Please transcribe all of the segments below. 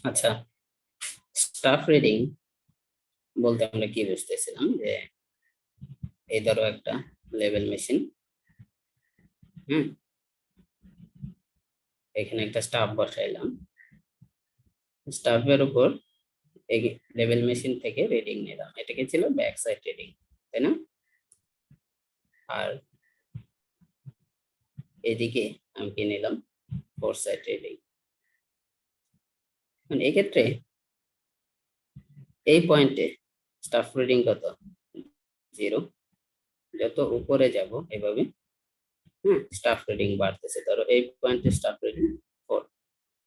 আচ্ছা, staff reading বলতে আমরা কি বুঝতেছিলাম যে এই ধরো একটা লেভেল মেশিন। হুম, এখানে একটা স্টাফ বসাইলাম, স্টাফের উপর এই লেভেল মেশিন থেকে রিডিং নিলাম, এটাকে ছিল ব্যাক সাইড রিডিং, তাই না? আর এদিকে আমি কি নিলাম, ফোর সাইড রিডিং। মানে এক্ষেত্রে এই পয়েন্টে স্টাফ রিডিং কত, 0। যত উপরে যাব এভাবে স্টাফ রিডিং বাড়তেছে। ধরো এই পয়েন্টে স্টাফ রিডিং 4।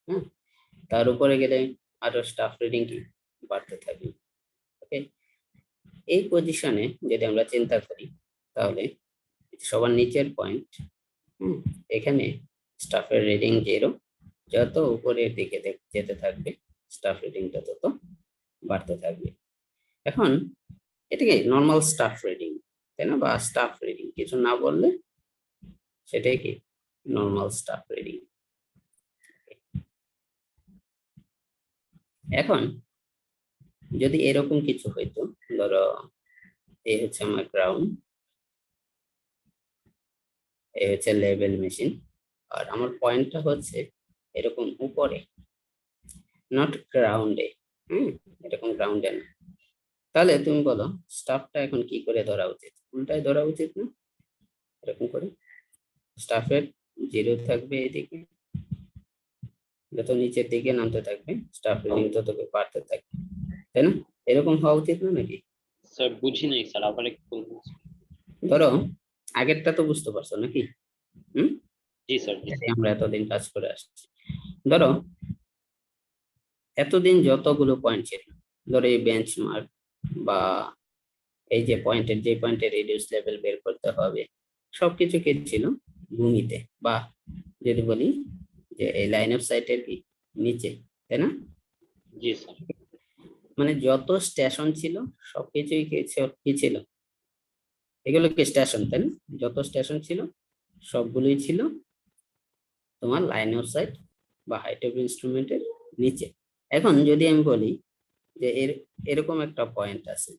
হ্যাঁ, তার উপরে গেলে আরো স্টাফ রিডিং কি বাড়তে থাকবে। ওকে, এই পজিশনে যদি আমরা চিন্তা করি তাহলে সবার নিচের পয়েন্ট, এখানে স্টাফের রিডিং 0। যত উপরের দিকে যেতে থাকবে স্টাফ রিডিংটা তত বাড়তে থাকবে। এখন এটাকে নর্মাল স্টাফ রিডিং, তাই না? বা স্টাফ রিডিং কিছু না বললে সেটাই কি নর্মাল স্টাফ রিডিং। এখন যদি এরকম কিছু হইতো, ধরো এই হচ্ছে আমার গ্রাউন্ড, এই হচ্ছে লেভেল মেশিন, আর আমার পয়েন্টটা হচ্ছে এরকম উপরে, নট গ্রাউন্ডে। এরকম গ্রাউন্ডে না। তাহলে তুমি বলো স্টাফটা এখন কি করে ধরা উচিত? উল্টায় ধরা উচিত না? এরকম করে স্টাফের 0 থাকবে এদিকে, যত নিচের দিকে নামতে থাকবে স্টাফ রিডিং তত বাড়তে থাকবে, তাই না? এরকম হওয়া উচিত না নাকি? স্যার বুঝি নাই স্যার, আবার একটু বলবেন? ধরো আগেরটা তো বুঝতে পারছো নাকি? হুম, জি স্যার, জি স্যার। আমরা এতদিন কাজ করে আসছি। ধরো এতদিন যতগুলো পয়েন্ট ছিল, ধরো এই বেঞ্চমার্ক বা এই যে পয়েন্টের, যে পয়েন্টের রেডিউস লেভেল বের করতে হবে, সবকিছু কি ছিল ভূমিতে, বা যদি বলি যে এই লাইন অফ সাইটের কি নিচে, তাই না? জি স্যার। মানে যত স্টেশন ছিল সবকিছুই কি ছিল, এগুলো কি স্টেশন, তাই না? যত স্টেশন ছিল সবগুলোই ছিল তোমার লাইন অফ সাইট বা হাইট অফ ইনস্ট্রুমেন্টের নিচে। এখন যদি আমি বলি যে এরকম একটা পয়েন্ট আছে,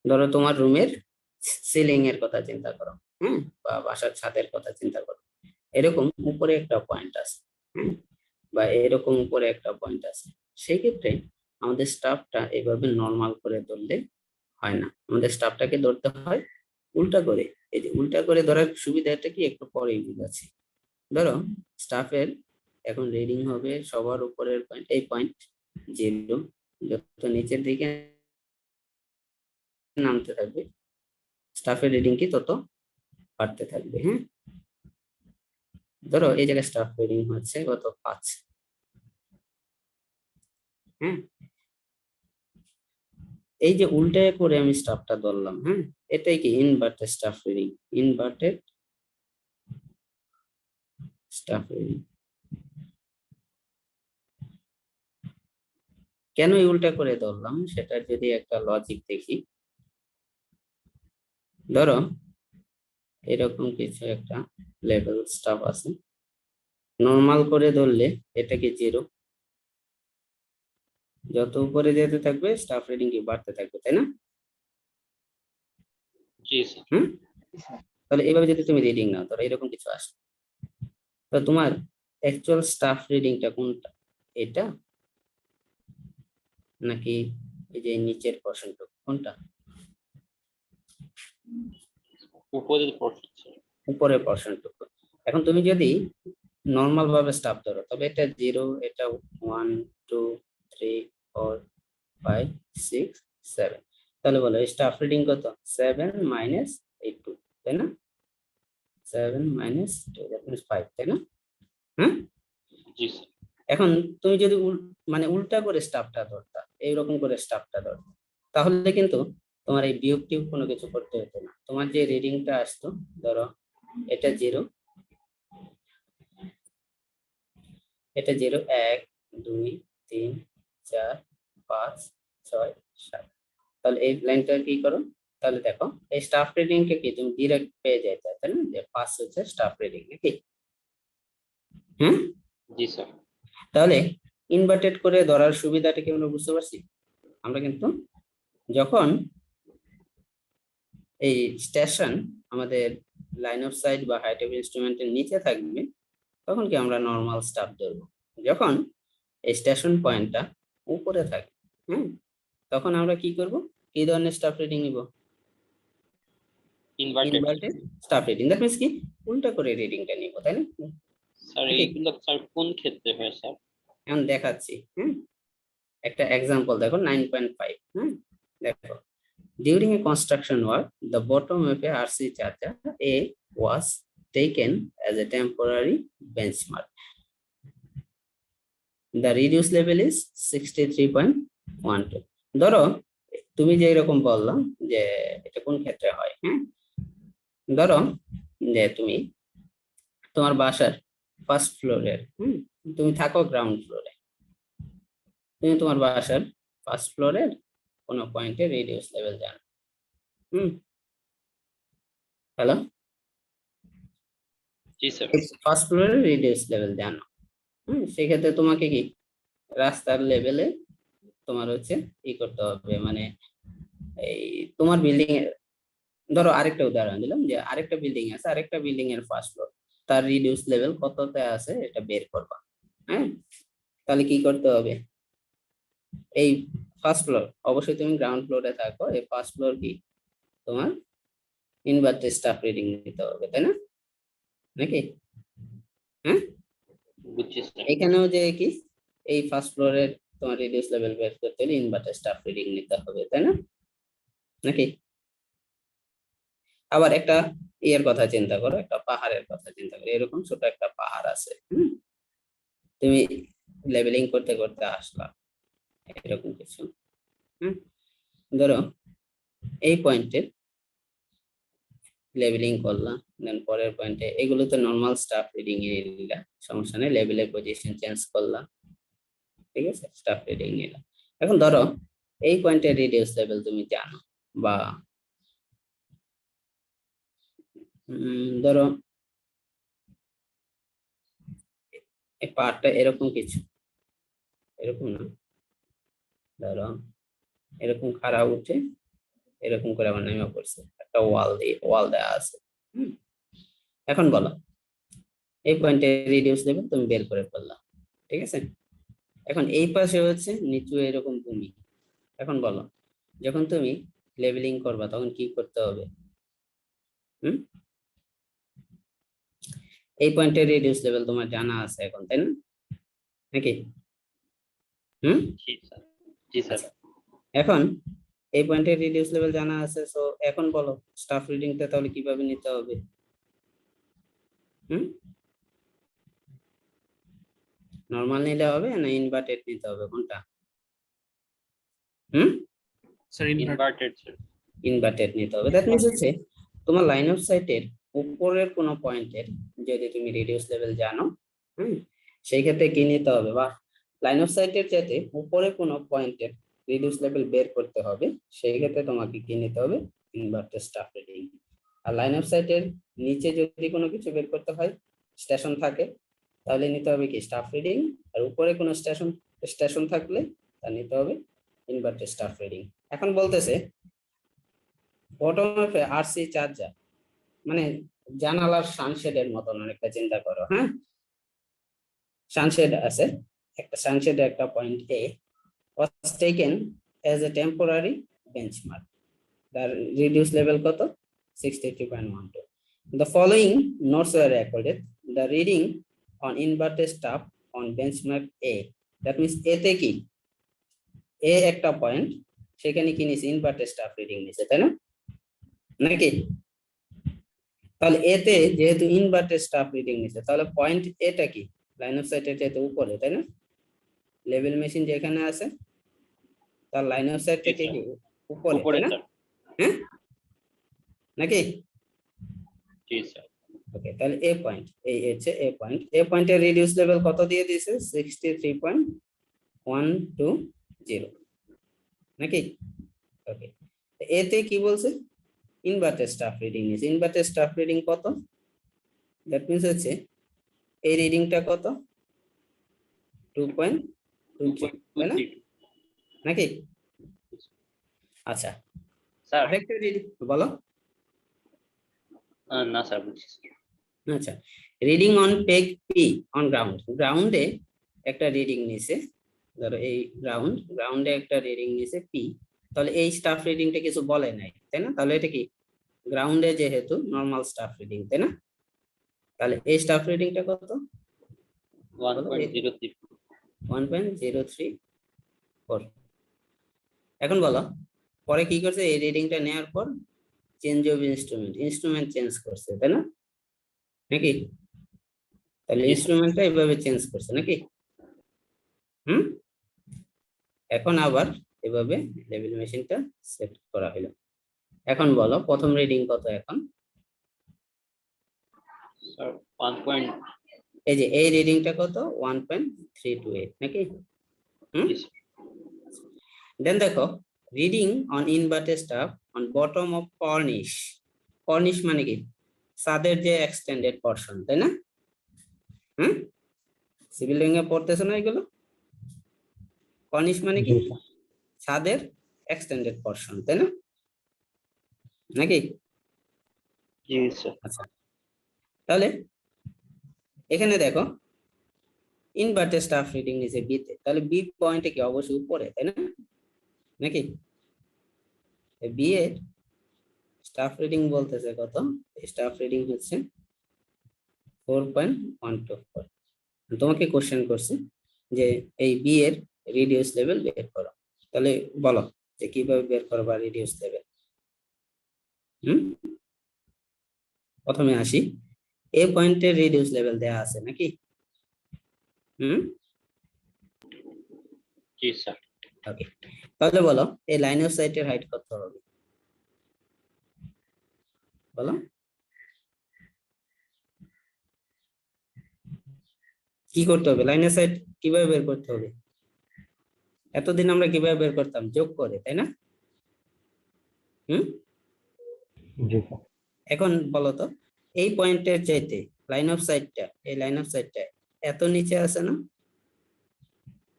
ধরো তোমার রুমের সিলিং এর কথা চিন্তা করো, বা বাসার ছাদের কথা চিন্তা করো, এরকম উপরে একটা পয়েন্ট আছে, বা এরকম উপরে একটা পয়েন্ট আছে। সেক্ষেত্রে আমাদের স্টাফটা এভাবে নর্মাল করে ধরলে হয় না, আমাদের স্টাফটাকে ধরতে হয় উল্টা করে। এই যে উল্টা করে ধরার সুবিধাটা কি একটু পরেই বুঝাচ্ছি। ধরো স্টাফের এখন রিডিং হবে সবার উপরের পয়েন্ট, এই পয়েন্ট 0। যত নিচের দিকে নামতে থাকবে স্টাফের রিডিং কি তত বাড়তে থাকবে। ধরো এই জায়গায় স্টাফ রিডিং হচ্ছে কত, 5। হ্যাঁ, এই যে উল্টায় করে আমি স্টাফটা ধরলাম, এটাই কি inverted staff reading, inverted staff reading. কেন উল্টা করে ধরলাম সেটার যদি একটা লজিক দেখি, ধরো এরকম কিছু একটা লেভেল স্টাফ আছে, নর্মাল করে ধরলে এটা কি 0। যত উপরে যেতে থাকবে স্টাফ রিডিং কি বাড়তে থাকবে, তাই না? জি স্যার। তাহলে এইভাবে যদি তুমি রিডিং নাও, ধরো এরকম কিছু আসে, তো তোমার অ্যাকচুয়াল স্টাফ রিডিংটা কোনটা, এটা নাকি এই যে নিচের পোর্শনটুকু, কোনটা? উপরের পোর্শন স্যার। উপরের পোর্শনটুকু। এখন তুমি যদি নর্মাল ভাবে স্টাফ ধরো তবে এটা 0, এটা 1 2 3 4 5 6 7, তাহলে বলো স্টাফ রিডিং কত, 7 মাইনাস এই 2, তাই না? 7 মাইনাস 2 দ্যাট মিন্স 5, তাই না? হ্যাঁ, জি স্যার। এখন তুমি যদি মানে উল্টা করে স্টাফটা ধরতা, এইরকম করে স্টাফটা ধরতা, তাহলে কিন্তু তোমার এই বিয়োগ টিয়োগ কোনো কিছু করতে হতো না। তোমার যে রিডিংটা আসতো, ধরো এটা 0, এটা 0 1 2 3 4 5 6 7, তাহলে এই লাইনটা কি করো, তাহলে দেখো এই স্টাফ রিডিংটা কি তুমি ডিরেক্ট পেয়ে যাইতে, তাই না? যে 5 হচ্ছে স্টাফ রিডিং নাকি? হুম, জি স্যার। তাহলে ইনভার্টেড করে ধরার সুবিধাটা কি আমরা বুঝতে পারছি? আমরা কিন্তু যখন এই স্টেশন আমাদের লাইন অফ সাইট বা হাইট অফ ইনস্ট্রুমেন্টের নিচে থাকবে তখন কি আমরা নর্মাল স্টাফ ধরবো। যখন এই স্টেশন পয়েন্টটা উপরে থাকে, হ্যাঁ, তখন আমরা কি করব? কি ধরনের স্টাফ রিডিং নিব? Inverted inverted staff reading. That means কি উল্টা করে রিডিংটা নিব, তাই না? স্যার। Okay. এইগুলো স্যার কোন ক্ষেত্রে হয় স্যার? এখন দেখাচ্ছি, হ্যাঁ, একটা এক্সাম্পল দেখো 9.5, হ্যাঁ, দেখো during a construction work the bottom of a RC charger A was taken as a temporary benchmark. The reduce level is 63.12. ধরো তুমি যে এরকম বললাম যে এটা কোন ক্ষেত্রে হয়, হ্যাঁ, ধরো যে তুমি তোমার বাসার ফার্স্ট ফ্লোরের, তুমি থাকো গ্রাউন্ড ফ্লোরে, তুমি তোমার বাসার ফার্স্ট ফ্লোরের কোনো পয়েন্টে রেডিয়াস লেভেল জানো। হ্যালো, জি স্যার। ফার্স্ট ফ্লোরের রেডিয়াস লেভেল জানো। সেক্ষেত্রে তোমাকে কি রাস্তার লেভেলে তোমার হচ্ছে ই করতে হবে, মানে এই তোমার বিল্ডিং এর, ধরো আরেকটা উদাহরণ দিলাম যে আরেকটা বিল্ডিং আছে, আরেকটা বিল্ডিং এর ফার্স্ট ফ্লোর, তার রিডিউস লেভেল কততে আছে এটা বের করবা। হ্যাঁ, তাহলে কি করতে হবে? এই ফার্স্ট ফ্লোর, অবশ্যই তুমি গ্রাউন্ড ফ্লোরে থাকো, এই ফার্স্ট ফ্লোর কি তোমার ইনভার্টেড স্টাফ রিডিং নিতে হবে, তাই না? নাকি? হ্যাঁ, বুঝছি স্যার। এখানেও যে কি এই ফার্স্ট ফ্লোরের তোমার রিডিউস লেভেল বের করতে হলে ইনভার্টেড স্টাফ রিডিং নিতে হবে, তাই না? নাকি? আবার একটা ইয়ের কথা চিন্তা করো, একটা পাহাড়ের কথা চিন্তা করো, এরকম ছোট একটা পাহাড় আছে, তুমি লেভেলিং করতে করতে আসলা এরকম কিছু, ধরো এই পয়েন্টে লেভেলিং করলাম, দেন পরের পয়েন্টে এগুলো তো নর্মাল স্টাফ রিডিং এ নিলাম, সমস্যা নেই, লেভেলের পজিশন চেঞ্জ করলাম, ঠিক আছে, স্টাফ রিডিং নিলাম। এখন ধরো এই পয়েন্টের রিডিউস লেভেল তুমি জানো, বা ধরো এই পার্টটা এরকম কিছু, এরকম না, ধরো এরকম খাড়া উঠে এরকম করে আমার নেমে পড়ছে, একটা ওয়াল দেওয়া আছে। এখন বলো এই পয়েন্টে রিডিউস লেভেল তুমি বের করে ফেললাম, ঠিক আছে। এখন এই পাশে হচ্ছে নিচু এরকম ভূমি। এখন বলো যখন তুমি লেভেলিং করবা তখন কি করতে হবে? এই পয়েন্টের রিডিউস লেভেল তোমার জানা আছে এখন, তাই না? নাকি? জি স্যার। জি স্যার। এখন এই পয়েন্টের রিডিউস লেভেল জানা আছে, সো এখন বলো স্টাফ রিডিংটা তাহলে কিভাবে নিতে হবে? নরমাল নিলে হবে না ইনভার্টেড নিতে হবে, কোনটা? Sir inverted sir. ইনভার্টেড নিতে হবে। দ্যাট মিন্স হচ্ছে তোমার লাইন অফ সাইটের উপরের কোনো পয়েন্টের যদি তুমি রিডিউস লেভেল জানো, সেই ক্ষেত্রে কি নিতে হবে, বা লাইন অফ সাইটের যাতে উপরে কোনো পয়েন্টের রিডিউস লেভেল বের করতে হবে, সেই ক্ষেত্রে তোমাকে কি নিতে হবে? Inverted staff reading. আর লাইন অফ সাইটের নিচে যদি কোনো কিছু বের করতে হয়, স্টেশন থাকে, তাহলে নিতে হবে কি স্টাফ রিডিং। আর উপরে কোনো স্টেশন থাকলে তা নিতে হবে ইনভার্টেড স্টাফ রিডিং। এখন বলতেছে বটম অফ আরসি চার্জার, মানে জানালার সানশেডের মতন অনেকটা চিন্তা করো, হ্যাঁ, সানশেড আছে, একটা সানশেডের একটা point A was taken as a temporary benchmark. The reduced level কত? 63.12. The following notes were recorded. The reading on inverted staff on benchmark A. That means A তে কি? A একটা পয়েন্ট, সেখানে কি নিছে? ইনভার্টেড স্টাফ রিডিং নিছে, তাই না? নাকি? তাহলে এ তে যেহেতু ইনভার্টেড স্টাফ রিডিং নিছে, তাহলে পয়েন্ট এটা কি লাইন অফ সাইটের চাইতে উপরে, তাই না? লেভেল মেশিন যেখানে আছে তার লাইন অফ সাইট থেকে কি উপরে, তাই না? হ্যাঁ, নাকি? জি স্যার। ওকে, তাহলে এ পয়েন্ট, এই হচ্ছে এ পয়েন্ট। এ পয়েন্টের রিডিউস লেভেল কত দিয়ে দিয়েছে? 63.120, নাকি? ওকে, এতে কি বলছে? ইনভার্টেড স্টাফ রিডিং নিছে। ইনভার্টেড স্টাফ রিডিং কত? দ্যাট মিন্স হচ্ছে এই রিডিংটা কত? 2.0 তাই না? নাকি? আচ্ছা, স্যার আরেকটা রিডিং বলো। না স্যার বুঝছি স্যার। আচ্ছা, reading on peg P on গ্রাউন্ডে একটা রিডিং নিছে, ধরো এই গ্রাউন্ডে একটা রিডিং নিছে পি, তাহলে এই স্টাফ রিডিংটা কিছু বলে নাই, তাই না? তাহলে এটা কি গ্রাউন্ডে যেহেতু নরমাল স্টাফ রিডিং, তাই না? তাহলে এই স্টাফ রিডিংটা কত? 1.03 1.034। এখন বলো পরে কি করছে, এই রিডিংটা নেওয়ার পর চেঞ্জ অফ ইনস্ট্রুমেন্ট চেঞ্জ করছে, তাই না? নাকি? তাহলে Yes, sir. ইনস্ট্রুমেন্টটা এইভাবে চেঞ্জ করছে নাকি? হুম, এখন আবার এভাবে লেভেল মেশিনটা সেট করা হলো। এখন বলো প্রথম রিডিং কত এখন? স্যার 1. এই যে এই রিডিংটা কত? 1.328 নাকি? হুম, Yes, sir. দেন দেখো reading on inverted staff on bottom of corniche. Corniche মানে কি? ছাদের যে এক্সটেন্ডেড পোরশন, তাই না? হুম, সিভিল ড্রয়িং এ পড়তেছো না এগুলো? কর্নিশ মানে কি? ছাদের এক্সটেন্ডেড পোরশন, তাই না? নাকি? Yes, sir. আচ্ছা, তাহলে এখানে দেখো ইনভার্টেড স্টাফ রিডিং নিচে বি তে, তাহলে বি পয়েন্টে কি অবশ্যই উপরে, তাই না? নাকি? বি এর স্টাফ রিডিং বলতেছে কত? স্টাফ রিডিং হচ্ছে 4.124। তোমাকে কোশ্চেন করছে যে এই বি এর রিডিউস লেভেল বের করো, তাহলে বলো যে কিভাবে বের করবা রিডিউস লেভেল। হুম, প্রথমে আসি, এ পয়েন্টের রিডিউস লেভেল দেয়া আছে নাকি? হুম, Yes, sir. ওকে, তাহলে বলো এই লাইন অফ সাইটের হাইট কত হবে? বলো কি করতে হবে, লাইন অফ সাইট কিভাবে বের করতে হবে? এতদিন আমরা কিভাবে বের করতাম? যোগ করে, তাই না? হুম, এখন বলো তো এই পয়েন্টের চাইতে লাইন অফ সাইটটা, এই লাইন অফ সাইটটা এত নিচে আছে না?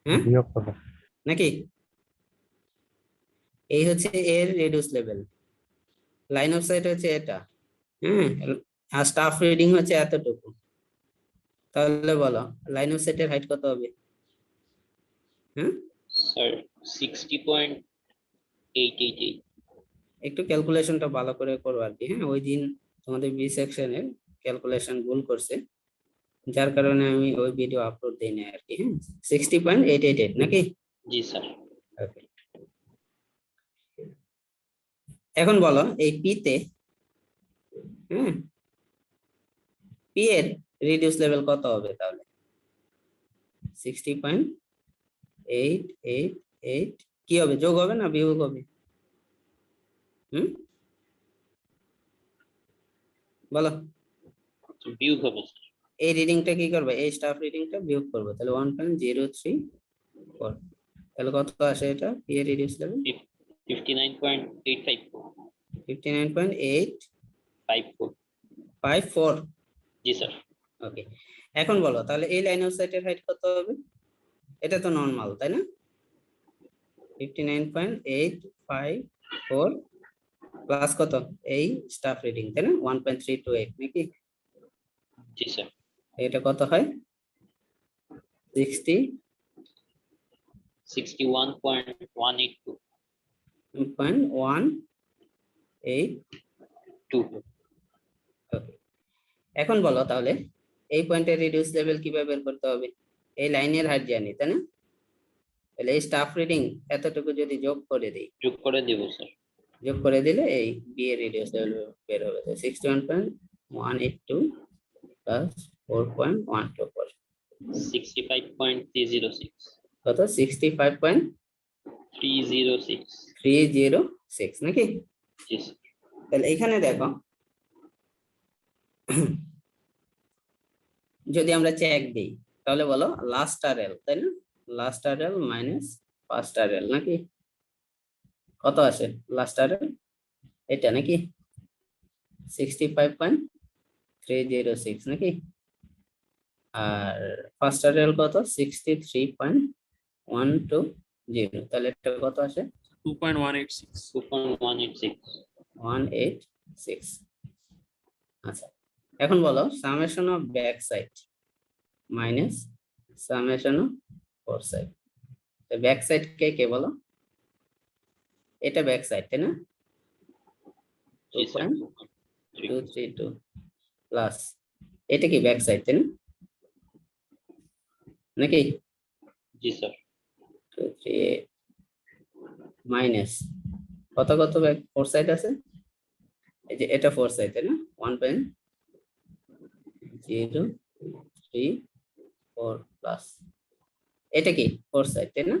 হ্যাঁ, নাকি? এই হচ্ছে এর reduce level, line of sight হচ্ছে এটা। হ্যাঁ, আর স্টাফ রিডিং হচ্ছে এতটুকু, তাহলে বলো লাইন অফ সাইটের হাইট কত হবে? হ্যাঁ, Sir 60.888. একটু ক্যালকুলেশনটা ভালো করে করো আর কি। হ্যাঁ, ওই দিন তোমাদের বি সেকশনের ক্যালকুলেশন ভুল করছে, যার কারণে আমি ওই ভিডিও আপলোড দিই না আর কি। হ্যাঁ, 60.888 নাকি? Yes, sir. Okay. এখন বলো এই পি তে, হ্যাঁ, পি এর রিডিউস লেভেল কত হবে তাহলে? 60.888 কি হবে, যোগ হবে না বিয়োগ হবে? হুম, বলো। So বিয়োগ হবে স্যার। এই রিডিংটা কি করবে, এই স্টাফ রিডিংটা বিয়োগ করবে, তাহলে 1.034, তাহলে কত আসে এটা পি এর রিডিউস লেভেল? 59.854. 59.854। 54. Yes, sir. ওকে, এখন বলো তাহলে এই লাইন অফ সাইটের হাইট কত হবে? এটা তো নরমাল, তাই না? 59.854 প্লাস কত এই স্টাফ রিডিং, তাই না? 1.328 নাকি? Yes, sir. এটা কত হয়? 61.182. 60.182। ওকে, এখন বলো তাহলে এই পয়েন্টের রিডিউস লেভেল কিভাবে বের করতে হবে? এই লাইনের হাইট জানি, তাই না? তাহলে এই স্টাফ রিডিং এতটুকু যদি যোগ করে দিই, যোগ করে দেব স্যার। যোগ করে দিলে এই বি এর রিডিউস লেভেল বের হবে। 61.182 প্লাস 4.124 65.306. কত? 65.306 306. নাকি? Yes. তাহলে এখানে দেখো যদি আমরা চেক দিই তাহলে বলো লাস্ট আর এল, তাই না? লাস্ট আর এল মাইনাস ফার্স্ট আর এল নাকি? কত আসে লাস্ট আর এল? এটা নাকি 65.306 নাকি? আর ফার্স্ট আর এল কত? 63.182 1 to 0, তাহলে এটা কত আসে? 2.186. 2.186. 186। আচ্ছা, এখন বলো summation of back side minus summation of fore side. Back side কে কে বলো? এটা ব্যাক সাইড তাই না? জি স্যার 2.232 প্লাস এটা কি ব্যাক সাইড তাই না, নাকি? জি স্যার 238 মাইনাস কত কত ব্যাক ফোর সাইড আছে? এই যে এটা ফোর সাইড তাই না, 1.034 প্লাস এটা কি ফোর সাইড তাই না,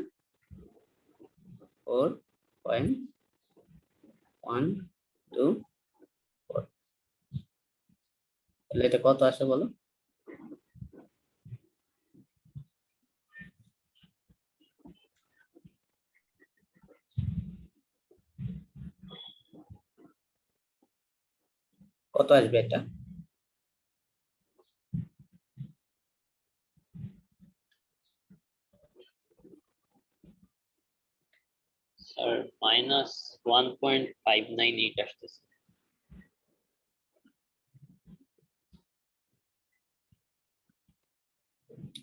4.124। তাহলে এটা কত আসে বলো? কত আসবে এটা? স্যার -1.598 আসতেছে।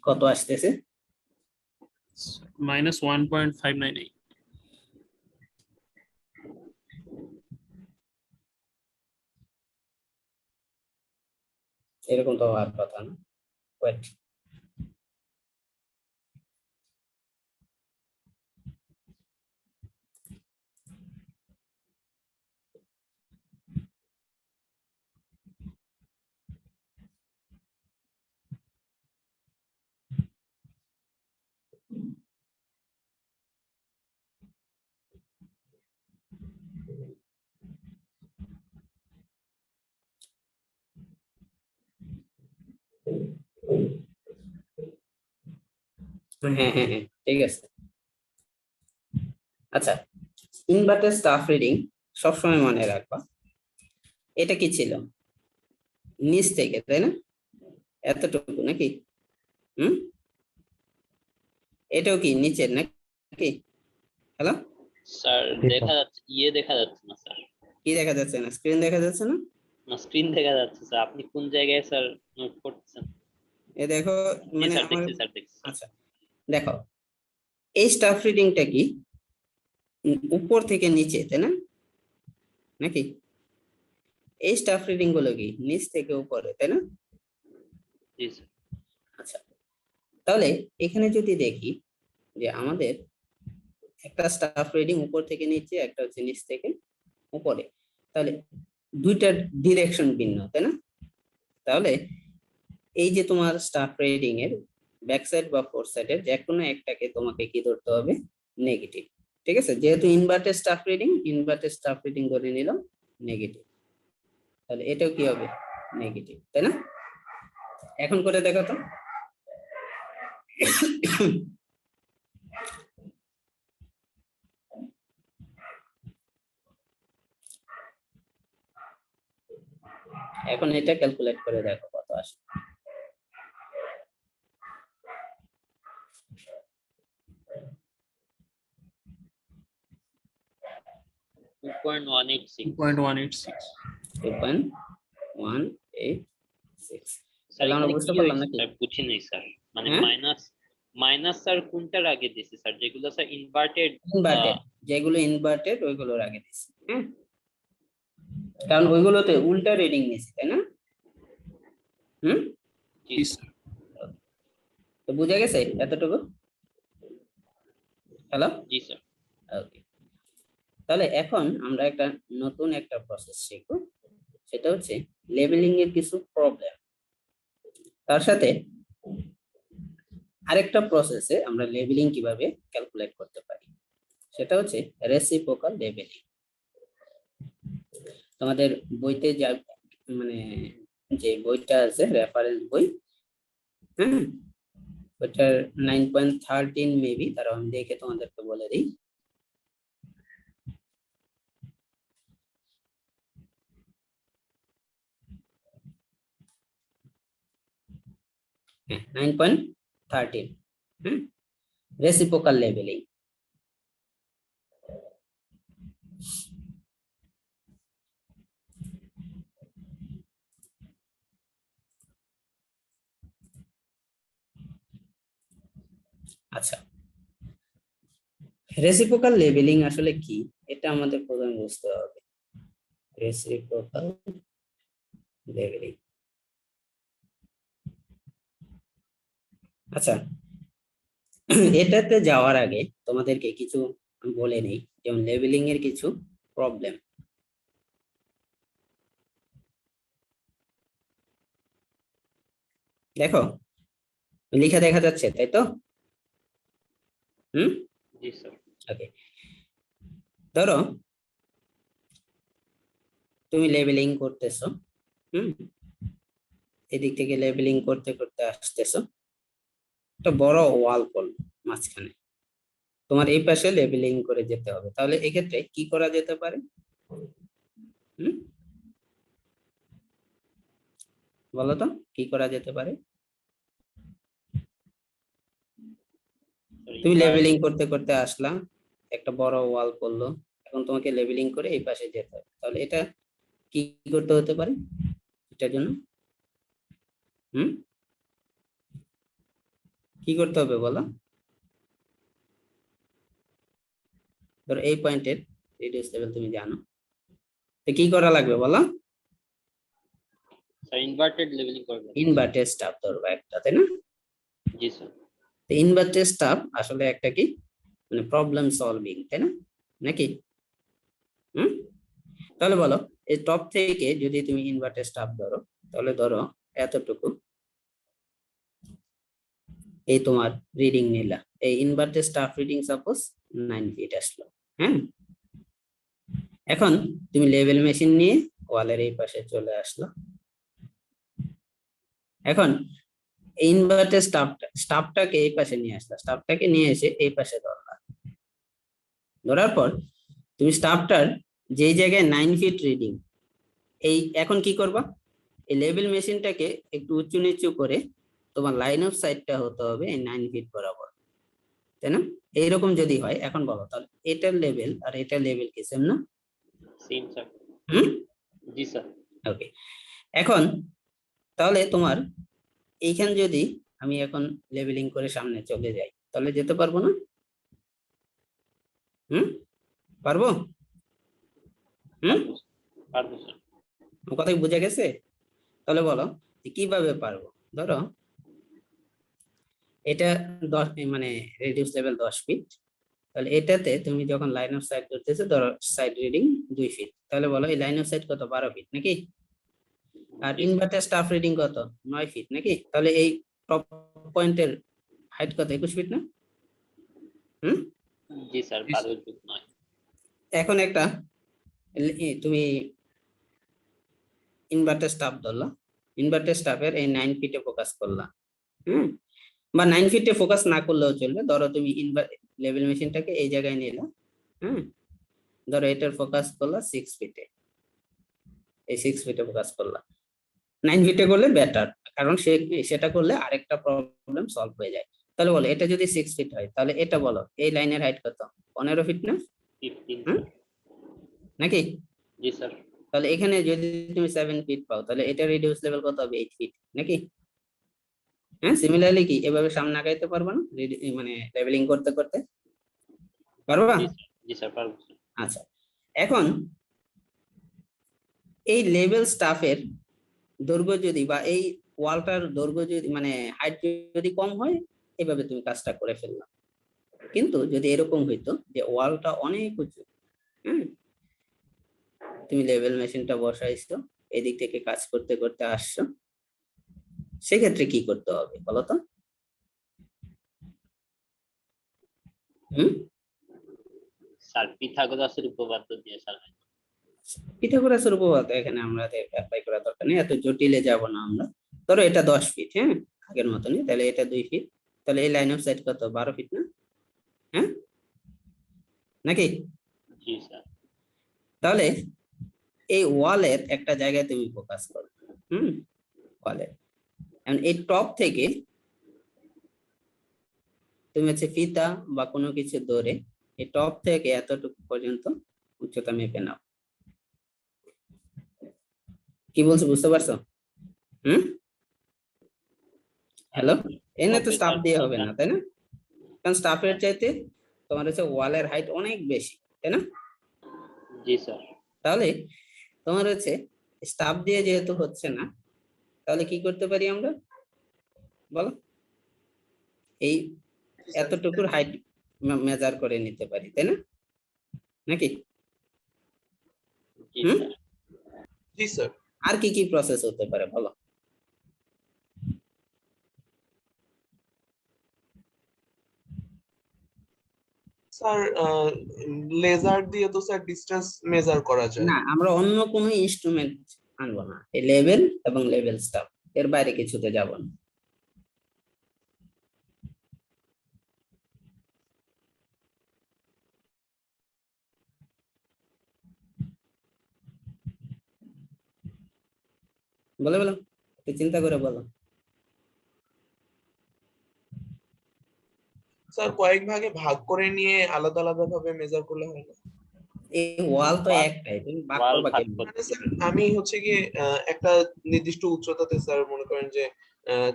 কত আসতেছে? -1.598. এরকম তো হওয়ার কথা না। ওয়েট, হ্যাঁ হ্যাঁ হ্যাঁ ঠিক আছে। আচ্ছা, ইনভার্টার স্টাফ রিডিং সবসময় মনে রাখবা, এটা কি ছিল? নিচ থেকে তাই না, এতটুকু নাকি? হুম, এটাও কি নিচের নাকি? হ্যালো, স্যার দেখা যাচ্ছে দেখা যাচ্ছে না স্যার। কি দেখা যাচ্ছে না? স্ক্রিন দেখা যাচ্ছে না? না স্ক্রিন দেখা যাচ্ছে স্যার। আপনি কোন জায়গায় স্যার নোট করতেছেন? এ দেখো, জি মানে স্যার আমার, দেখছি স্যার দেখছি স্যার। আচ্ছা দেখো, এই স্টাফ রিডিংটা কি উপর থেকে নিচে তাই না, নাকি? এই স্টাফ রিডিং গুলো কি নিচ থেকে উপরে তাই না? জি স্যার আচ্ছা, তাহলে এখানে যদি দেখি যে আমাদের একটা স্টাফ রিডিং উপর থেকে নিচে, একটা হচ্ছে নিচ থেকে উপরে, তাহলে দুইটার ডিরেকশন ভিন্ন তাই না? তাহলে এই যে তোমার স্টাফ রিডিং এর ব্যাক সাইড বা ফোর সাইডের যে কোনো একটাকে তোমাকে কি ধরতে হবে? নেগেটিভ। ঠিক আছে, যেহেতু ইনভার্টেড স্টাফ রিডিং ধরে নিলাম নেগেটিভ, তাহলে এটাও কি হবে? নেগেটিভ তাই না? এখন করে দেখো তো। এখন এটা ক্যালকুলেট করে দেখো কত আসে। 2.186। 2.186. 2.186। স্যার তাহলে আমরা এখানে বুঝতে কি পারলাম হয়েছে নাকি? স্যার বুঝি নাই স্যার। মানে হ্যাঁ, মাইনাস মাইনাস স্যার কোনটার আগে দিছে স্যার? যেগুলো স্যার ইনভার্টেড। ইনভার্টেড, যেগুলো ইনভার্টেড ওইগুলোর আগে দিচ্ছি। হ্যাঁ, কারণ ওইগুলোতে উল্টা রিডিং নিছি তাই না? হুম, জি জি স্যার স্যার। তো বুঝে গেছে এতটুকু? হ্যালো, জি স্যার ওকে। তাহলে এখন আমরা একটা নতুন একটা প্রসেস শিখবো, সেটা হচ্ছে লেবেলিং এর কিছু প্রবলেম, তার সাথে আরেকটা প্রসেসে আমরা লেবেলিং কিভাবে ক্যালকুলেট করতে পারি, সেটা হচ্ছে রেসিপ্রোকাল লেবেলিং। তোমাদের বইতে যা, মানে যে বইটা আছে রেফারেন্স বই, হ্যাঁ, ওইটার 9.13 মেবি, তারা আমি দেখে তোমাদেরকে বলে দিই। হ্যাঁ, 9.13। হ্যাঁ, রেসিপ্রোকাল লেভেলিং। আচ্ছা, রেসিপ্রোকাল লেভেলিং আসলে কি এটা আমাদের প্রথমে বুঝতে হবে। রেসিপ্রোকাল লেভেলিং, আচ্ছা এটাতে যাওয়ার আগে তোমাদেরকে কিছু বলে নেই, যেমন লেভেলিং এর কিছু প্রবলেম। দেখো লেখা দেখা যাচ্ছে তাই তো? হুম, জি স্যার। ওকে। ধরো তুমি লেবেলিং করতেছো, হুম, এদিক থেকে লেবেলিং করতে করতে আসতেছো, একটা বড় ওয়াল পড়লো মাঝখানে, তোমার এই পাশে লেবেলিং করে যেতে হবে, তাহলে এক্ষেত্রে কি করা যেতে পারে? হুম, বলো তো কি করা যেতে পারে? তুমি লেবেলিং করতে করতে আসলা, একটা বড় ওয়াল পড়লো, এখন তোমাকে লেবেলিং করে এই পাশে যেতে হবে, তাহলে এটা কি করতে হতে পারে এটার জন্য? হুম, কি করতে হবে বলো? ধরো এই পয়েন্টের রেডিয়াস লেভেল তুমি জানো, তো কি করা লাগবে বলো? স্যার ইনভার্টেড লেভেলিং করবেন। ইনভার্টেড স্টাফ ধরবা একটা, তাই না? জি স্যার। ইনভার্টেড স্টাফ আসলে একটা কি, মানে প্রবলেম সলভিং, তাই না, নাকি? হুম, তাহলে বলো এই টপ থেকে যদি তুমি ইনভার্টেড স্টাফ ধরো, তাহলে ধরো এতটুকু এই তোমার রিডিং নিলা, এই inverted staff reading suppose 9 feet আসলো। হ্যাঁ, এখন তুমি লেভেল মেশিন নিয়ে ওয়ালের এই পাশে চলে আসলো, এখন ইনভার্টেড স্টাফটাকে এই পাশে নিয়ে আসলা, স্টাফটাকে নিয়ে এসে এই পাশে ধরলা, ধরার পর তুমি স্টাফটার যেই জায়গায় 9 ফিট রিডিং, এই এখন কি করবা, এই লেভেল মেশিনটাকে একটু উঁচু নিচু করে তোমার লাইন অফ সাইটটা হতে হবে এই 9 ফিট বরাবর, তাই না? এইরকম যদি হয়, এখন বলো তাহলে এটার লেভেল আর এটার লেভেল কি সেম না? Same sir. হুম, জি স্যার। ওকে। এখন তাহলে তোমার এইখান যদি আমি এখন লেভেলিং করে সামনে চলে যাই, তাহলে যেতে পারবো না? হুম, পারবো? হুম, পারবো স্যার। কথাই বুঝে গেছে? তাহলে বলো যে কিভাবে পারবো। ধরো এটা 10, মানে রেডিউস লেভেল 10 ফিট, তাহলে এটাতে তুমি যখন লাইন অফ সাইট করতেছো, ধরো সাইড রিডিং 2 ফিট, তাহলে বলো এই লাইন অফ সাইট কত, 12 ফিট নাকি? আর জি স্যার। ইনভার্টার স্টাফ রিডিং কত, 9 ফিট নাকি? তাহলে এই টপ পয়েন্টের হাইট কত, 21 ফিট না? হুম, জি স্যার, 12 যোগ 9। এখন একটা তুমি ইনভার্টার স্টাফ ধরলা, ইনভার্টার স্টাফের এই 9 ফিটে ফোকাস করলা, হুম, বা 9 ফিটে ফোকাস না করলেও চলবে, ধরো তুমি লেভেল মেশিনটাকে এই জায়গায় নিলা, হুম, ধরো এটার ফোকাস করলা 6 ফিটে, এই 6 ফিটে ফোকাস করলা, 9 ফিটে করলে বেটার, কারণ সেটা করলে আরেকটা প্রবলেম সলভ হয়ে যায়। তাহলে বলো এটা যদি 6 ফিট হয়, তাহলে এটা বলো এই লাইনের হাইট কত, 15 ফিট না? 15 হুম, স্যার। নাকি? জি স্যার। তাহলে এখানে যদি তুমি 7 ফিট পাও, তাহলে এটা রিডিউস লেভেল কত হবে, 8 ফিট নাকি? হ্যাঁ, সিমিলারলি কি এভাবে সামনে আগাইতে পারবা না, মানে লেভেলিং করতে করতে পারবা? জি স্যার। জি স্যার, পারবো স্যার। আচ্ছা, এখন এই লেভেল স্টাফের দৈর্ঘ্য যদি, বা এই ওয়ালটার দৈর্ঘ্য যদি, মানে হাইট যদি কম হয়, এভাবে তুমি কাজটা করে ফেললাম। কিন্তু যদি এরকম হইতো যে ওয়ালটা অনেক উঁচু, হ্যাঁ, তুমি লেভেল মেশিনটা বসাইছো, এদিক থেকে কাজ করতে করতে আসছো, সেক্ষেত্রে কি করতে হবে বলো তো? হুম, স্যার পিথাগোরাসের উপপাদ্য দিয়ে স্যার। পিথাগোরাসের উপপাদ্য এখানে আমাদের অ্যাপ্লাই করা দরকার নেই, এত জটিলে যাব না আমরা। ধরো এটা 10 ফিট, হ্যাঁ, আগের মতনই, তাহলে এটা 2 ফিট, তাহলে এই লাইন অফ সাইট কত, 12 ফিট না? হ্যাঁ, নাকি? জি স্যার। তাহলে এই ওয়ালের একটা জায়গায় তুমি ফোকাস করো, হুম, ওয়ালের, এই টপ থেকে তুমি হচ্ছে ফিতা বা কোনো কিছু ধরে এই টপ থেকে এতটুকু পর্যন্ত উচ্চতা মেপে নাও। কি বলছো বুঝতে পারছো? হুম, হ্যালো, এনে তো Okay, স্টাফ sir, দিয়ে হবে না, বুঝলাম। তাই না? কারণ স্টাফের চাইতে তোমার হচ্ছে ওয়ালের হাইট অনেক বেশি, তাই না? জি স্যার। তাহলে তোমার হচ্ছে স্টাফ দিয়ে যেহেতু হচ্ছে না, তাহলে কি করতে পারি আমরা বলো? এই এতটুকুর হাইট মেজার করে নিতে পারি, তাই না? নাকি? জি হুম, স্যার। জি স্যার। আর কি কি প্রসেস হতে পারে বলো? স্যার লেজার দিয়ে তো স্যার ডিসটেন্স মেজার করা যায়। না, আমরা অন্য কোনো ইনস্ট্রুমেন্ট আনবো না, এই লেভেল এবং লেভেল স্টাফ, এর বাইরে কিছুতে যাব না। বলে বলো, একটু চিন্তা করে বলো। স্যার কয়েক ভাগে ভাগ করে নিয়ে আলাদা আলাদা ভাবে মেজার করলে হয় না? এই ওয়াল তো Wall- একটাই, তুমি ভাগ wall করবা ভাগ কেমনে? করতে মানে স্যার আমি হচ্ছে গিয়ে একটা নির্দিষ্ট উচ্চতাতে স্যার মনে করেন যে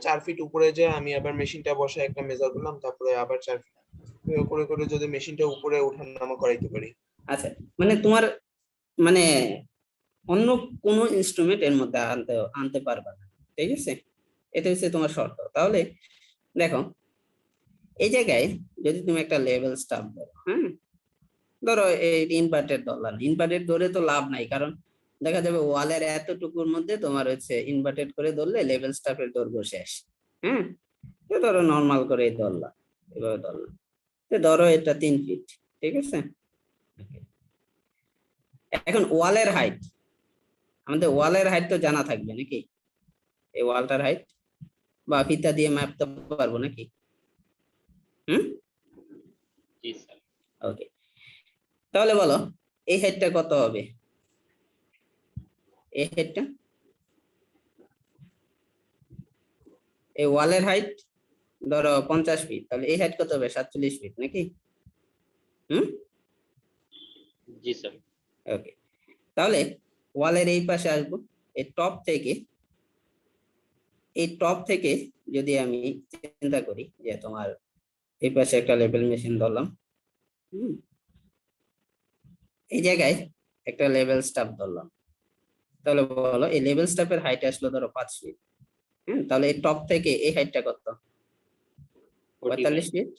4 ফিট উপরে যে আমি আবার মেশিনটা বসে একটা মেজার করলাম, তারপরে আবার 4 ফিট করে করে যদি মেশিনটা উপরে ওঠানামা করাইতে পারি। আচ্ছা, মানে তোমার মানে অন্য কোন ইনস্ট্রুমেন্ট এর মধ্যে আনতে আনতে পারবা না, ঠিক আছে? এটা হচ্ছে তোমার শর্ত। তাহলে দেখো, এই জায়গায় যদি তুমি একটা লেভেল স্টাফ ধরো, হ্যাঁ, ধরো এই ইনভার্টেড ধরলাম, ইনভার্টেড ধরে তো লাভ নাই, কারণ দেখা যাবে ওয়ালের এতটুকুর মধ্যে তোমার হচ্ছে ইনভার্টেড করে ধরলে লেভেল স্টাফের দৈর্ঘ্য শেষ। হ্যাঁ, তো ধরো নর্মাল করে ধরলাম, এভাবে ধরলাম, তো ধরো এটা 3 ফিট, ঠিক আছে? এখন ওয়ালের হাইট, আমাদের ওয়ালের হাইট তো জানা থাকবে নাকি? এই ওয়ালটার হাইট বা ফিতা দিয়ে মাপতে পারবো নাকি? হুম, জি স্যার। ওকে। তাহলে বলো এই হাইটটা কত হবে? এই হাইটটা, এই ওয়ালের হাইট ধরো 50 ফিট, তাহলে এই হাইট কত হবে? 47 ফিট নাকি? হুম, জি স্যার। ওকে। তাহলে ওয়ালের এই পাশে আসবো, এই টপ থেকে, এই টপ থেকে যদি আমি চিন্তা করি যে তোমার এই পাশে একটা লেভেল মেশিন ধরলাম, হুম, এই জায়গায় একটা লেভেল স্টাফ ধরলাম, তাহলে বলো এই লেভেল স্টাফের হাইট আসলো ধরো 5 ফিট। হ্যাঁ, তাহলে এই টপ থেকে এই হাইটটা কত? 45 45 ফিট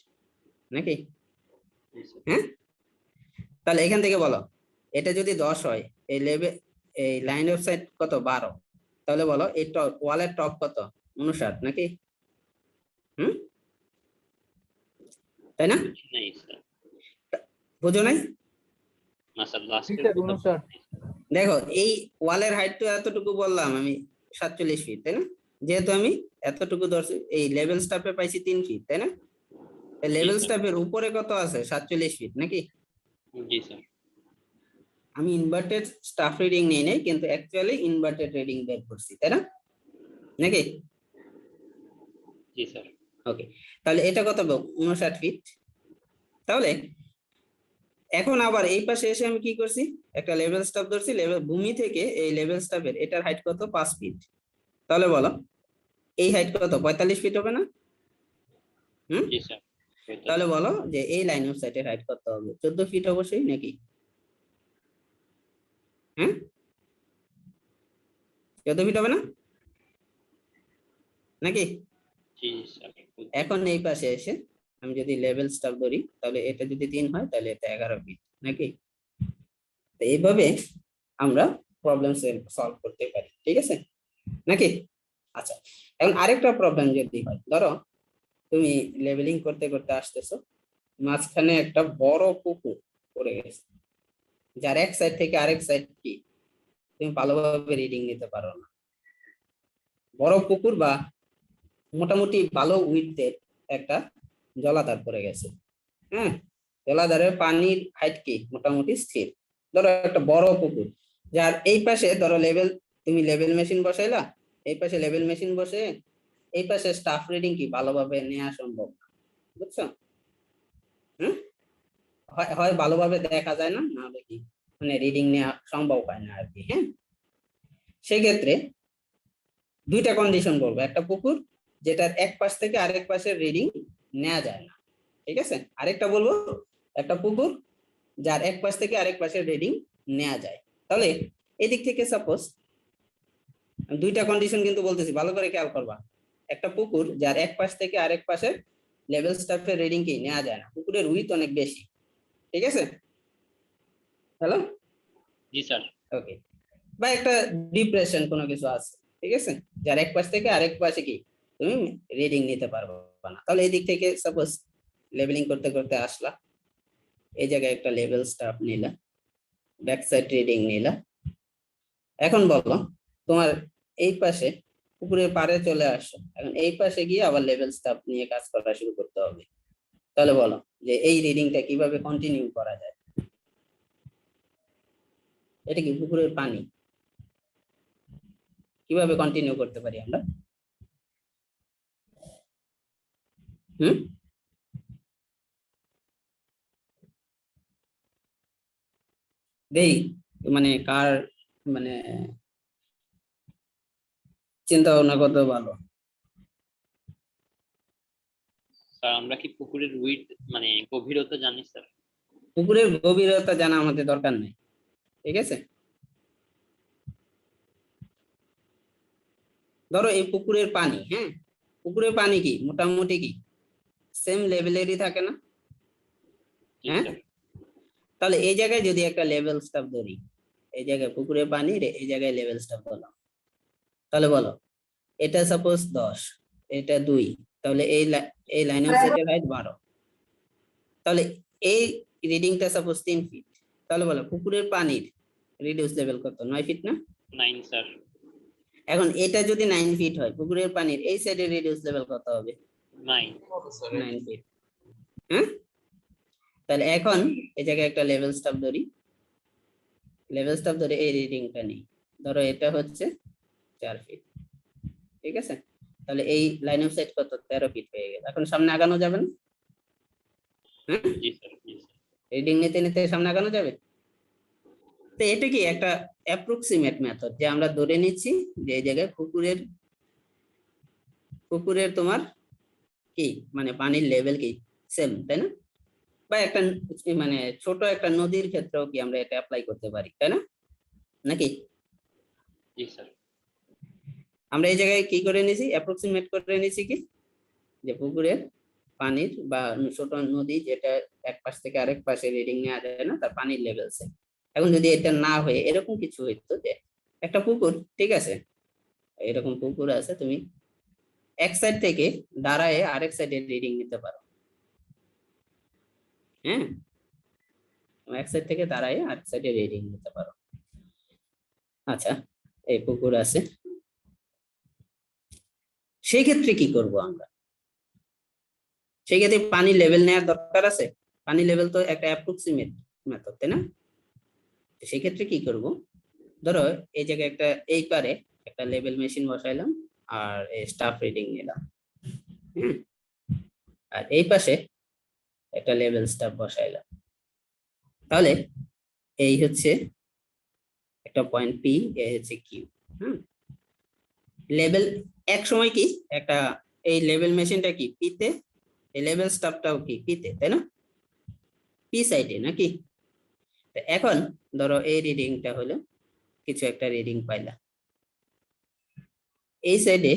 নাকি? জি স্যার। হ্যাঁ, তাহলে এখান থেকে বলো এটা যদি 10 হয়, এই লেভেল, এই লাইন অফ সাইট কত? 12। তাহলে বলো এই টপ ওয়ালের টপ কত? 59 নাকি? হুম, তাই না? বুঝি নাই স্যার। বুঝো নাই? না স্যার, লাস্টের স্যার, কথা 59। বুঝি নাই। দেখো এই ওয়ালের হাইট তো এতটুকু বললাম আমি, 47 ফিট, তাই না? যেহেতু আমি এতটুকু ধরছি, এই লেভেল স্টাফে পাইছি 3 ফিট, তাই না? Level sir. স্টাফের উপরে কত আছে? 47 ফিট নাকি? জি স্যার। আমি ইনভার্টেড স্টাফ রিডিং নিয়ে নেই, কিন্তু অ্যাকচুয়ালি ইনভার্টেড রিডিং বের করছি, তাই না? নাকি? জি স্যার। ওকে, তাহলে এটা কত হবে? 59 ফিট। তাহলে এখন আবার এই পাশে এসে আমি কি করছি? একটা লেভেল স্টাফ ধরছি, লেভেল ভূমি থেকে এই লেভেল স্টাফের এটার হাইট কত? 5 ফিট। তাহলে বলো এই হাইট কত? 45 ফিট হবে না? হুম, জি স্যার। তাহলে বলো যে এই লাইন অফ সাইটের হাইট কত হবে? 14 ফিট অবশ্যই নাকি? হ্যাঁ, 14 ফিট হবে না নাকি? জি স্যার। এখন এই পাশে এসে আমি যদি লেভেল স্টাফ ধরি, তাহলে এটা যদি 3 হয় তাহলে এটা 11 ফিট নাকি? তো এইভাবে আমরা প্রবলেম সলভ করতে পারি, ঠিক আছে নাকি? আচ্ছা, এখন আরেকটা প্রবলেম যদি হয়, ধরো তুমি লেভেলিং করতে করতে আসতেছো, মাঝখানে একটা বড় পুকুর পড়ে গেছে, যার এক সাইড থেকে আরেক সাইড কি তুমি ভালোভাবে রিডিং নিতে পারো না। বড় পুকুর বা মোটামুটি ভালো উইডথের একটা জলাধার পড়ে গেছে। হ্যাঁ, জলাধারের পানির হাইট কি মোটামুটি স্থির। ধরো একটা বড় পুকুর, যার এই পাশে ধরো লেভেল, তুমি লেভেল মেশিন বসাইলা, এই পাশে লেভেল মেশিন বসে এই পাশে স্টাফ রিডিং কি ভালোভাবে নেওয়া সম্ভব না, বুঝছো? হয় হয় ভালোভাবে দেখা যায় না, নাহলে কি মানে রিডিং নেওয়া সম্ভব হয় না আর কি। হ্যাঁ, সেক্ষেত্রে দুইটা কন্ডিশন বলবো, একটা পুকুর যেটার এক পাশ থেকে আরেক পাশের রিডিং নেওয়া যায় না, ঠিক আছে, আরেকটা বলবো একটা পুকুর যার এক পাশ থেকে আরেক পাশের রিডিং নেওয়া যায়। তাহলে এদিক থেকে সাপোজ দুইটা কন্ডিশন কিন্তু বলতেছি, ভালো করে খেয়াল করবা। একটা পুকুর যার এক পাশ থেকে আরেক পাশের লেভেল স্টাফের রিডিং কি নেওয়া যায় না, পুকুরের উইথ অনেক বেশি, ঠিক আছে, হ্যালো, জি স্যার। ওকে, বা একটা ডিপ্রেশন কোনো কিছু আছে, ঠিক আছে, যার এক পাশ থেকে আরেক পাশে কি তুমি রিডিং নিতে পারবে না। তাহলে এই দিক থেকে সাপোজ লেভেলিং করতে করতে আসলা, এই জায়গায় একটা লেভেল স্টাফ নিলা, ব্যাক সাইড রিডিং নিলা। এখন বলো তোমার এই পাশে পুকুরের পাড়ে চলে আসো, এখন এই পাশে গিয়ে আবার লেভেল স্টাফ নিয়ে কাজ করা শুরু করতে হবে। তাহলে বলো যে এই রিডিংটা কিভাবে কন্টিনিউ করা যায়? এটা কি পুকুরের পানি, কিভাবে কন্টিনিউ করতে পারি আমরা? হুম, দেই মানে কার মানে চিন্তা ভাবনা কত ভালো। স্যার আমরা কি পুকুরের উইড মানে গভীরতা জানি স্যার? পুকুরের গভীরতা জানা আমাদের দরকার নেই, ঠিক আছে। ধরো এই পুকুরের পানি, হ্যাঁ, পুকুরের পানি কি মোটামুটি কি সেম লেভেলেরই থাকে না? জি হ্যাঁ, স্যার। তাহলে এই জায়গায় যদি একটা লেভেল স্টাফ ধরি, এই জায়গায় পুকুরের পানি এই জায়গায় লেভেল স্টাফ ধরলাম, তাহলে বলো এটা সাপোজ 10, এটা 2, তাহলে এই লাইন অফ সাইটের হাইট 12, তাহলে এই রিডিংটা সাপোজ 3 ফিট, তাহলে বলো পুকুরের পানির রিডিউস লেভেল কত? 9 ফিট না? 9 স্যার। এখন এটা যদি 9 ফিট হয়, পুকুরের পানির এই সাইডের রিডিউস লেভেল কত হবে? 9। 9 ফিট। হ্যাঁ, তাহলে এখন এই জায়গায় একটা লেভেল স্টাফ ধরি, লেভেল স্টাফ ধরে এই রিডিংটা নেই, ধরো এটা হচ্ছে 4 ফিট, ঠিক আছে, তাহলে এই লাইন অফ সাইট কত? 13 ফিট হয়ে গেল। এখন সামনে আগানো যাবে না? হ্যাঁ, জি স্যার, জি স্যার। রিডিং নিতে নিতে সামনে আগানো যাবে। তো এটা কি একটা অ্যাপ্রক্সিমেট মেথড, যে আমরা ধরে নিচ্ছি যে এই জায়গায় পুকুরের তোমার কি মানে পানির লেভেল কি সেম, তাই না? বা একটা মানে ছোট একটা নদীর ক্ষেত্রেও কি আমরা এটা অ্যাপ্লাই করতে পারি, তাই না, নাকি? জি স্যার। আমরা এই জায়গায় কি করে নিছি, অ্যাপ্রক্সিমেট করে নিছি কি যে পুকুরের পানির বা ছোট নদী যেটা এক পাশ থেকে আরেক পাশে রিডিং নেওয়া যায় না, তার পানির লেভেল সেম। এখন যদি এটা না হয়ে এরকম কিছু হইতো যে একটা পুকুর, ঠিক আছে, এরকম পুকুর আছে, তুমি এক সাইড থেকে দাঁড়ায় আরেক সাইডে রিডিং নিতে পারো। হ্যাঁ, এক সাইড থেকে দাঁড়ায় আরেক সাইডে রিডিং নিতে পারো। আচ্ছা, এই পুকুর আছে, সেই ক্ষেত্রে কি করব আমরা? সেই ক্ষেত্রে পানি লেভেল নেওয়ার দরকার আছে। পানি লেভেল তো একটা অ্যাপ্রক্সিমেট মেথড, তাই না? সেই ক্ষেত্রে কি করব, ধরো এই জায়গায় একটা এই পারে একটা লেভেল মেশিন বসাইলাম আর এই স্টাফ রিডিং নিলাম, আর এই পাশে একটা লেভেল স্টাফ বসাইলাম। তাহলে এই হচ্ছে একটা পয়েন্ট পি, এই হচ্ছে কিউ। লেভেল এক সময় কি একটা এই লেভেল মেশিনটা কি পিতে, এই লেভেল স্টাফটাও কি পিতে, তাই না? পি সাইডে নাকি? এখন ধরো এই রিডিংটা হলো কিছু একটা রিডিং পাইলা, এই সাইডে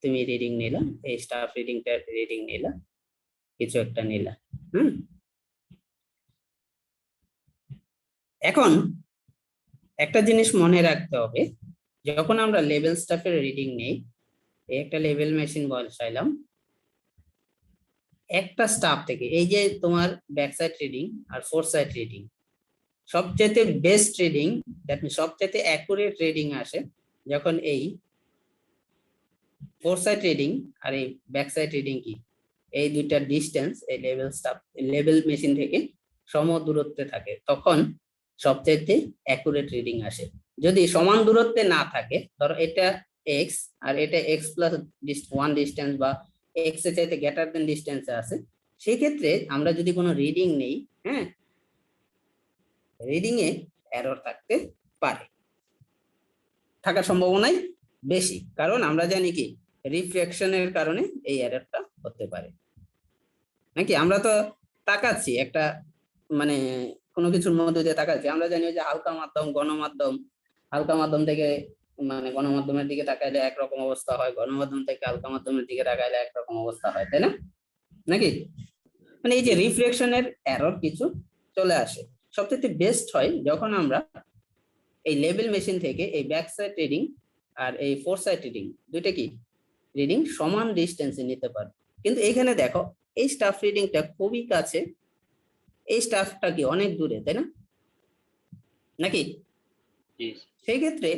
তুমি রিডিং নিলা, এই স্টাফ রিডিংটা রিডিং নিলা, কিছু একটা নিলা। এখন একটা জিনিস মনে রাখতে হবে, যখন আমরা লেভেল স্টাফের রিডিং নেই, একটা লেভেল মেশিন বসাইলাম, একটা স্টাফ থেকে এই যে তোমার ব্যাক সাইড রিডিং আর ফোর সাইড রিডিং, সবচেয়ে বেস্ট রিডিং, দ্যাট মিন্স সবচেয়ে অ্যাকুরেট রিডিং আসে যখন এই ফোর সাইড রিডিং আর এই ব্যাক সাইড রিডিং কি এই দুইটার ডিস্টেন্স এই লেভেল মেশিন থেকে সম দূরত্বে থাকে, তখন সবচেয়ে অ্যাকুরেট রিডিং আসে। যদি সমান দূরত্বে না থাকে, ধরো এটা এক্স আর এটা এক্স প্লাস 1 ডিস্টেন্স বা এক্স এর চাইতে গ্রেটার দেন ডিস্টেন্সে আছে, সেই ক্ষেত্রে আমরা যদি কোনো রিডিং নেই, হ্যাঁ, রিডিং এ এরর থাকতে পারে, থাকার সম্ভাবনাই বেশি, কারণ আমরা জানি কি রিফ্লেকশনের কারণে এই এররটা হতে পারে। নাকি আমরা তো তাকাচ্ছি একটা মানে কোনো কিছুর মধ্যে দিয়ে তাকাচ্ছি, আমরা জানি যে হালকা মাধ্যম গণমাধ্যম, হালকা মাধ্যম থেকে মানে গণমাধ্যমের দিকে তাকাইলে একরকম অবস্থা হয়, গণমাধ্যম থেকে হালকা মাধ্যমের দিকে তাকাইলে একরকম অবস্থা হয়, তাই না? নাকি মানে এই যে রিফ্লেকশনের এরর কিছু চলে আসে। সবচেয়ে বেস্ট হয় যখন আমরা এই লেবেল মেশিন থেকে এই ব্যাক সাইড রিডিং আর এই ফোর সাইড রিডিং দুইটা কি রিডিং সমান ডিস্টেন্সে নিতে পারবো। কিন্তু এখানে দেখো এই স্টাফ রিডিংটা খুবই কাছে, এই স্টাফটা কি অনেক দূরে, তাই না? নাকি জি সেই ক্ষেত্রে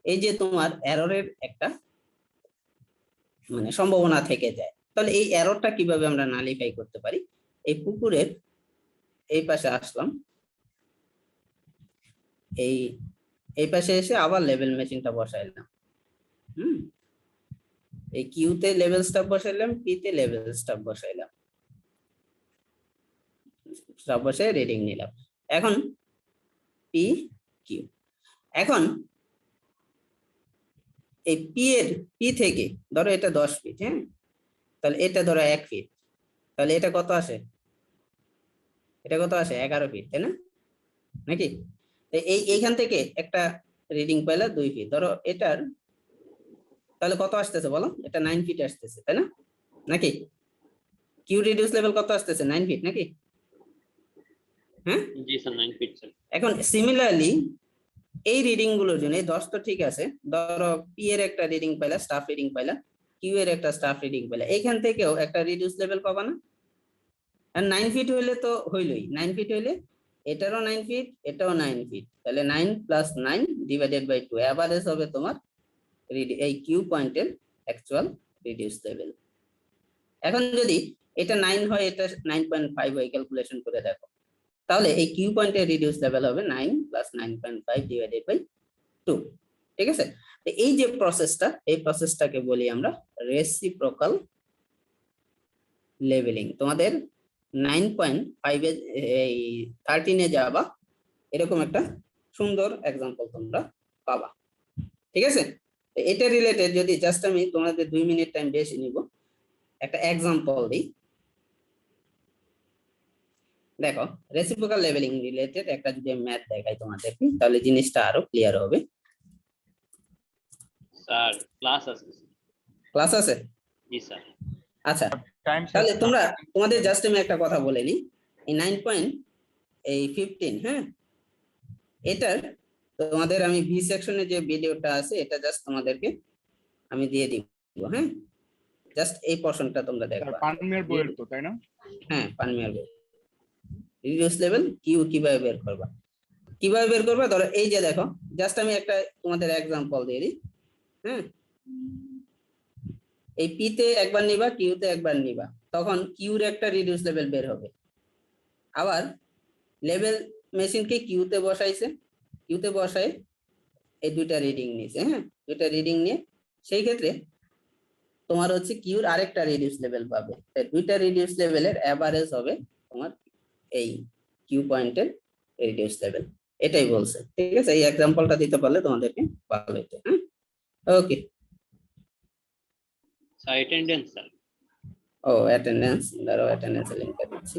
এই যে তোমার এররের একটা মানে সম্ভাবনা থেকে যায়। তাহলে এই এররটা কিভাবে আমরা নালিফাই করতে পারি? এই পুকুরের এই পাশে আসলাম, এই পাশে এসে আবার লেভেল মেশিনটা বসাইলাম। এই কিউতে লেভেল স্টাফ বসাইলাম, পিতে লেভেল স্টাফ বসাইলাম, স্টাফ বসে রিডিং নিলাম। এখন পি কিউ, এখন এই পি থেকে ধরো এটা 10 ফিট, হ্যাঁ, তাহলে এটা ধরো 1 ফিট, তাহলে এটা কত আসে? এটা কত আসে? 11 ফিট, তাই না? নাকি এইখান থেকে একটা রিডিং পাইলা 2 ফিট, ধরো এটার তাহলে কত আসতেছে বলো? এটা 9 ফিট আসতেছে, তাই না? নাকি কিউ রিডিউস লেভেল কত আসতেছে? 9 ফিট নাকি? হ্যাঁ জি স্যার 9 ফিট স্যার। এখন সিমিলারলি এই রিডিং গুলোর জন্য এই 10 তো ঠিক আছে, ধরো পি এর একটা রিডিং পাইলা, স্টাফ রিডিং পাইলা, কিউ এর একটা স্টাফ রিডিং পাইলা, এইখান থেকেও একটা রিডিউস লেভেল পাবা না? আর 9 ফিট হইলে তো হইলই, 9 ফিট হইলে এটারও 9 ফিট এটাও 9 ফিট, তাহলে 9 + 9 / 2 এভারেজ হবে তোমার এই কিউ পয়েন্টের অ্যাকচুয়াল রিডিউস লেভেল। এখন যদি এটা 9 হয় এটা 9.5 হয়, ক্যালকুলেশন করে দেখো, তাহলে এই কিউ পয়েন্টের রিডিউস লেভেল হবে 9 + 9.5 / 2। ঠিক আছে? এই যে প্রসেসটা, এই প্রসেসটাকে বলি আমরা রেসিপ্রোকাল লেভেলিং। তোমাদের 9.5 এ এই 13 এ যাবা এরকম একটা সুন্দর এক্সাম্পল তোমরা পাবা। ঠিক আছে? এটা রিলেটেড যদি জাস্ট আমি তোমাদের 2 মিনিট টাইম বেশি নিব, একটা এক্সাম্পল দিই। দেখো রেসিপ্রোকাল লেভেলিং রিলেটেড একটা যদি ম্যাথ দেখাই তোমাদেরকে, তাহলে জিনিসটা আরো ক্লিয়ার হবে। স্যার ক্লাস আছে। ক্লাস আছে? জি স্যার। আচ্ছা তাহলে তোমাদের জাস্ট আমি একটা কথা বলে নিই, এই 9.15, হ্যাঁ, এটার তোমাদের আমি বি সেকশনে যে ভিডিওটা আছে এটা জাস্ট তোমাদেরকে আমি দিয়ে দিব, হ্যাঁ, জাস্ট এই পোরশনটা তোমরা দেখবা। পানমিয়ার বইয়ের তো, তাই না? হ্যাঁ পানমিয়ার বই। রিডিউস লেভেল কিউ কিভাবে বের করবা, ধরো এই যে দেখো জাস্ট আমি একটা তোমাদের एग्जांपल দিয়ে দিই, হ্যাঁ, এই পি তে একবার নিবা কিউ তে একবার নিবা, তখন কিউর একটা রিডিউস লেভেল বের হবে। আবার লেভেল মেশিন কে কিউ তে বসাইছে, কিউ তে বসায় এই দুইটা রিডিং নিছে, হ্যাঁ, দুইটা রিডিং নিয়ে সেই ক্ষেত্রে তোমার হচ্ছে কিউর আরেকটা রিডিউস লেভেল পাবে, তাই দুইটা রিডিউস লেভেলের এভারেজ হবে তোমার এই কিউ পয়েন্টের রিডিউস লেভেল। এটাই বলছে। ঠিক আছে? এই एग्जांपलটা দিতে পারলে তোমাদেরকে ভালো হতো। হ্যাঁ ওকে। Sir attendance sir. ও অ্যাটেন্ডেন্স, দাঁড়াও অ্যাটেন্ডেন্স লিংকটা দিচ্ছি।